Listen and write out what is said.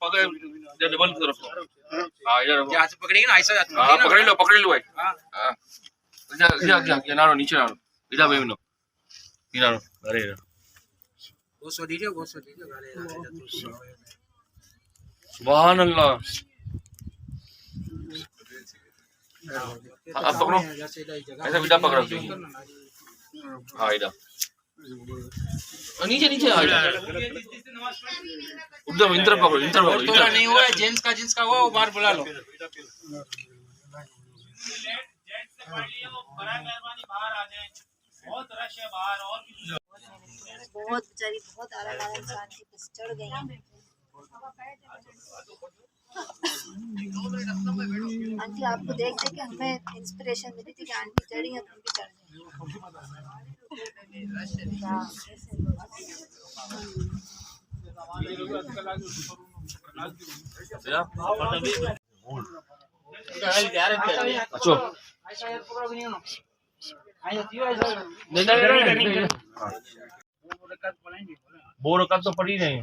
पकड़ डबल तरफ हां इधर हाथ से पकड़ेगी ना ऐसा हां पकड़ लो भाई हां इधर नारो नीचे नारो इधर भाई नो नारो अरे वो सो दीजिए अरे सुभान अल्लाह आप पकड़ो ऐसा बिना पकड़ो हाँ इधर नीचे नीचे आ जाओ उधर इंटर पकड़ो थोड़ा नहीं हुआ जेंट्स का हुआ वो बाहर बुला लो बहुत बेचारी बहुत आला इंसान की बस चढ़ गई आंटी आपको देख देख के हमें इंस्पिरेशन मिली थी कि आंटी चढ़ी है तुम भी चढ़ बोर का तो पड़ी नहीं